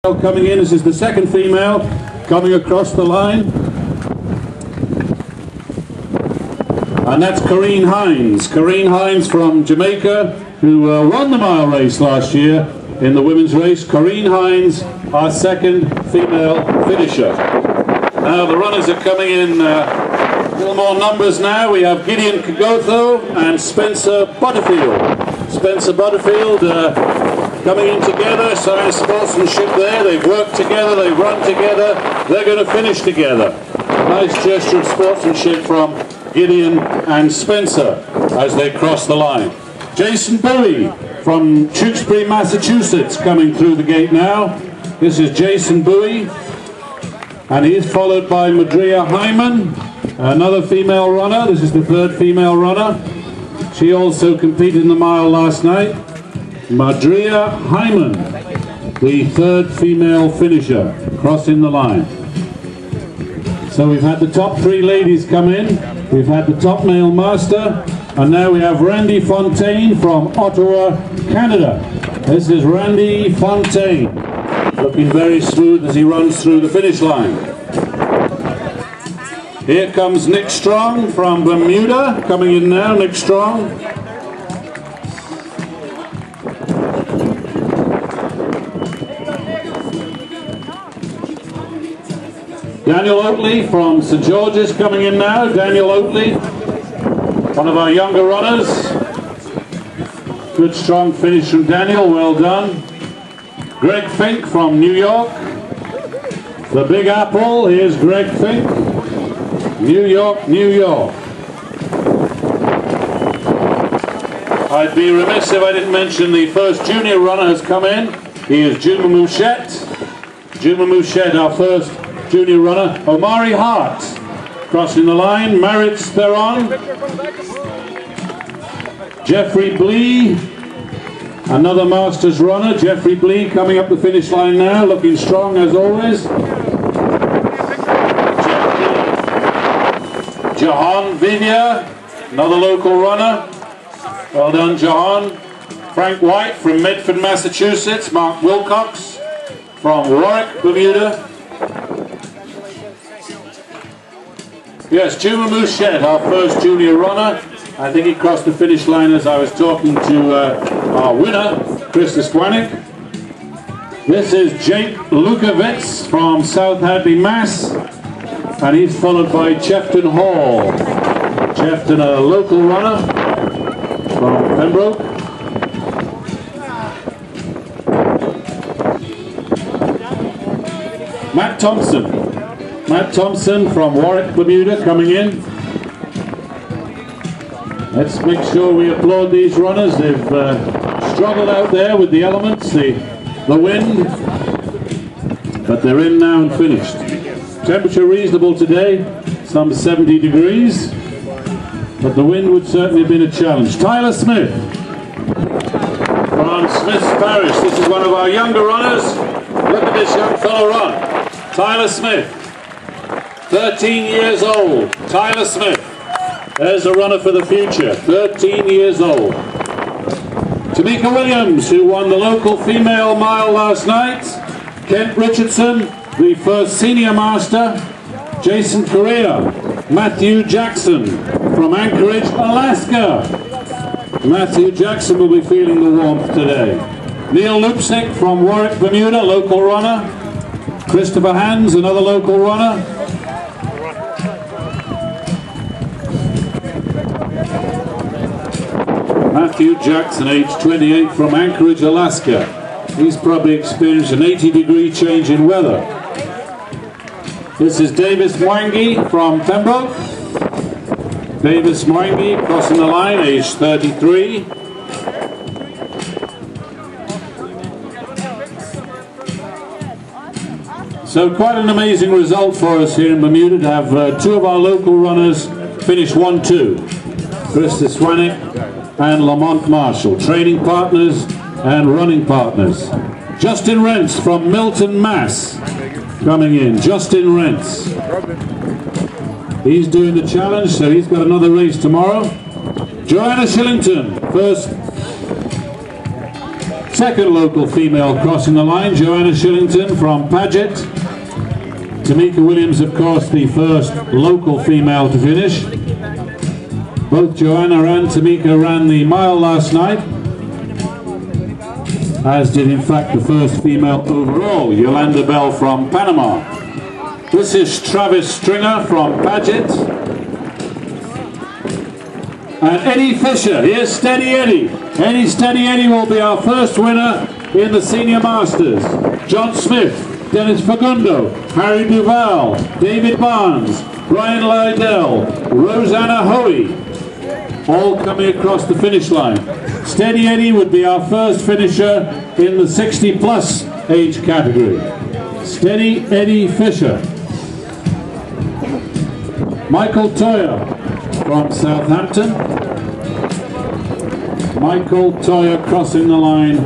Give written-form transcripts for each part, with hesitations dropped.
Coming in, this is the second female coming across the line, and that's Kareem Hines. Kareem Hines from Jamaica, who won the mile race last year in the women's race. Kareem Hines, our second female finisher. Now the runners are coming in a little more numbers now. We have Gideon Kagotho and Spencer Butterfield. Spencer Butterfield coming in together, sign of sportsmanship there. They've worked together, they've run together, they're going to finish together. Nice gesture of sportsmanship from Gideon and Spencer as they cross the line. Jason Bowie from Tewksbury, Massachusetts, coming through the gate now. This is Jason Bowie, and he's followed by Madria Hyman, another female runner. This is the third female runner. She also competed in the mile last night. Madria Hyman, the third female finisher, crossing the line. So we've had the top three ladies come in, we've had the top male master, and now we have Randy Fontaine from Ottawa, Canada. This is Randy Fontaine, looking very smooth as he runs through the finish line. Here comes Nick Strong from Bermuda, coming in now, Nick Strong. Daniel Oatley from St. George's coming in now. Daniel Oatley, one of our younger runners. Good strong finish from Daniel, well done. Greg Fink from New York. The Big Apple, here's Greg Fink. New York, New York. I'd be remiss if I didn't mention the first junior runner has come in. He is Juma Mouchette. Juma Mouchette, our first junior runner. Omari Hart crossing the line. Marit Theron. Jeffrey Blee, another Masters runner. Jeffrey Blee coming up the finish line now, looking strong as always. Jahan Vinya, another local runner. Well done, Jahan. Frank White from Medford, Massachusetts. Mark Wilcox from Warwick, Bermuda. Yes, Juma Mouchette, our first junior runner. I think he crossed the finish line as I was talking to our winner, Chris Stwanek. This is Jake Lukavitz from South Hadley, Mass. And he's followed by Chefton Hall. Chefton, a local runner from Pembroke. Matt Thompson. Matt Thompson from Warwick, Bermuda, coming in. Let's make sure we applaud these runners. They've struggled out there with the elements, the wind, but they're in now and finished. Temperature reasonable today, some 70 degrees, but the wind would certainly have been a challenge. Tyler Smith from Smith's Parish. This is one of our younger runners. Look at this young fellow run. Tyler Smith, 13 years old. Tyler Smith. There's a runner for the future, 13 years old. Tamika Williams, who won the local female mile last night. Kent Richardson, the first senior master. Jason Correa. Matthew Jackson from Anchorage, Alaska. Matthew Jackson will be feeling the warmth today. Neil Lupsick from Warwick, Bermuda, local runner. Christopher Hands, another local runner. Matthew Jackson, age 28, from Anchorage, Alaska. He's probably experienced an 80-degree change in weather. This is Davis Mwangi from Pembroke. Davis Mwangi crossing the line, age 33. So quite an amazing result for us here in Bermuda to have two of our local runners finish 1-2. Chris Stwanek and Lamont Marshall, training partners and running partners. Justin Rentz from Milton, Mass, coming in. Justin Rentz. He's doing the challenge, so he's got another race tomorrow. Joanna Shillington, first Second local female crossing the line, Joanna Shillington from Paget. Tamika Williams, of course, the first local female to finish. Both Joanna and Tamika ran the mile last night, as did in fact the first female overall, Yolanda Bell from Panama. This is Travis Stringer from Paget. And Eddie Fisher, here's Steady Eddie. Steady Eddie will be our first winner in the Senior Masters. John Smith, Dennis Fagundo, Harry Duval, David Barnes, Brian Lydell, Rosanna Hoey, all coming across the finish line. Steady Eddie would be our first finisher in the 60-plus age category. Steady Eddie Fisher. Michael Toyer from Southampton. Michael Toyer crossing the line.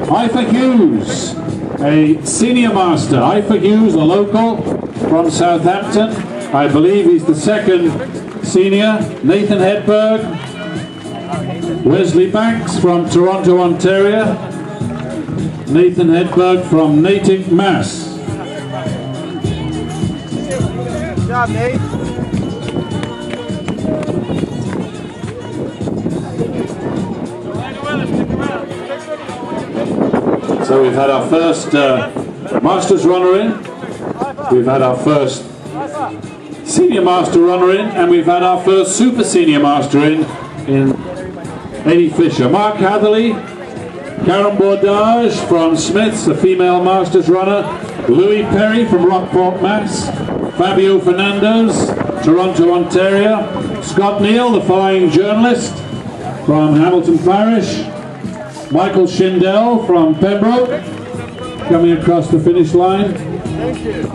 Ifa Hughes, a senior master. Ifa Hughes, a local from Southampton. I believe he's the second senior. Nathan Hedberg. Wesley Banks from Toronto, Ontario. Nathan Hedberg from Natick, Mass. Good job, Nate. So we've had our first Masters runner in, we've had our first Senior Master runner in, and we've had our first Super Senior Master in Eddie Fisher. Mark Hatherley, Karen Bordage from Smiths, a female Masters runner. Louis Perry from Rockport, Mass. Fabio Fernandez, Toronto, Ontario. Scott Neal, the flying journalist from Hamilton Parish. Michael Schindel from Pembroke, coming across the finish line. Thank you.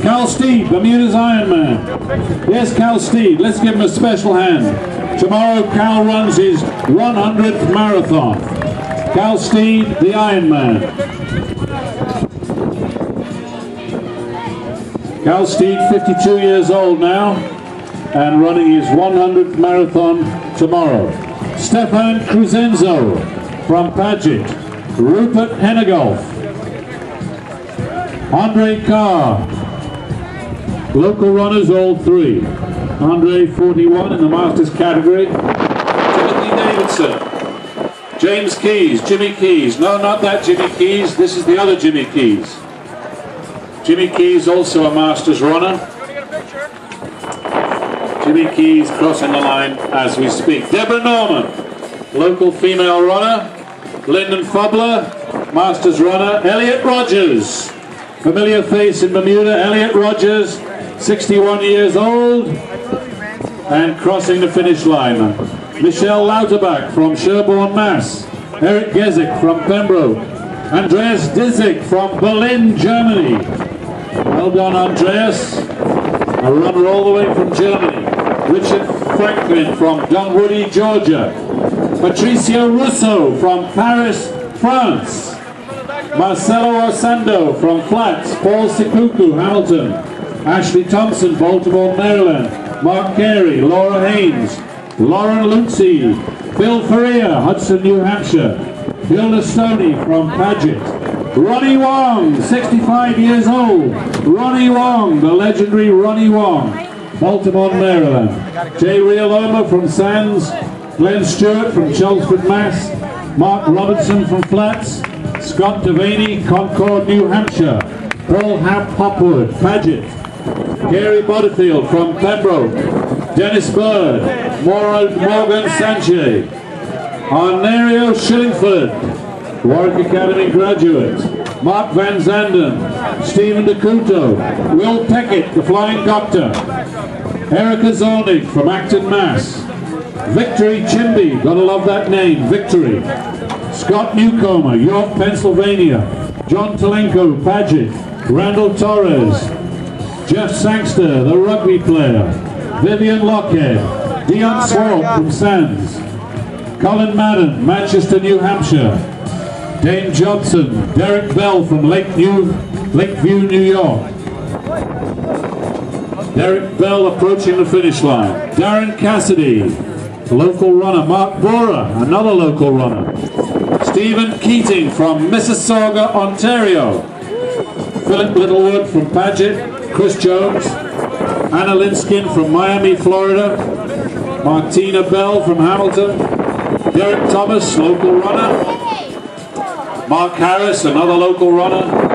Cal Steed, Bermuda's Ironman. Yes, Cal Steed, let's give him a special hand. Tomorrow Cal runs his 100th marathon. Cal Steed, the Ironman. Cal Steed, 52 years old now, and running his 100th marathon tomorrow. Stefan Cruzenzo from Paget. Rupert Henegolf. Andre Carr. Local runners, all three. Andre, 41 in the Masters category. Timothy Davidson. James Keys, Jimmy Keys. No, not that Jimmy Keys. This is the other Jimmy Keys. Jimmy Keys, also a Masters runner. Jimmy Keys crossing the line as we speak. Deborah Norman, local female runner. Lyndon Fubler, Masters runner. Elliot Rogers, familiar face in Bermuda. Elliot Rogers, 61 years old, and crossing the finish line. Michelle Lauterbach from Sherborne, Mass. Eric Gesick from Pembroke. Andreas Disick from Berlin, Germany. Well done, Andreas. A runner all the way from Germany. Richard Franklin from Dunwoody, Georgia. Patricio Russo from Paris, France. Marcelo Osando from Flats. Paul Sikuku, Hamilton. Ashley Thompson, Baltimore, Maryland. Mark Carey, Laura Haynes. Lauren Lucy. Phil Ferrier, Hudson, New Hampshire. Hilda Stoney from Paget. Ronnie Wong, 65 years old. Ronnie Wong, the legendary Ronnie Wong. Baltimore, Maryland. Jay Rialoma from Sands. Glenn Stewart from Chelmsford, Mass. Mark Robertson from Flats. Scott Devaney, Concord, New Hampshire. Paul Hopwood, Paget. Gary Butterfield from Pembroke. Dennis Bird. Morgan Sanchez. Arnario Shillingford, Warwick Academy graduate. Mark Van Zanden. Stephen DeCuto. Will Peckett, the Flying Doctor. Erica Zornig from Acton, Mass. Victory Chimby, gotta love that name, Victory. Scott Newcomer, York, Pennsylvania. John Talenko, Paget. Randall Torres. Jeff Sangster, the rugby player. Vivian Lockhead. Dion Swart from Sands. Colin Madden, Manchester, New Hampshire. Dane Johnson. Derek Bell from Lakeview, New York. Derek Bell approaching the finish line. Darren Cassidy, local runner. Mark Bora, another local runner. Stephen Keating from Mississauga, Ontario. Philip Littlewood from Paget. Chris Jones. Anna Linskin from Miami, Florida. Martina Bell from Hamilton. Derek Thomas, local runner. Mark Harris, another local runner.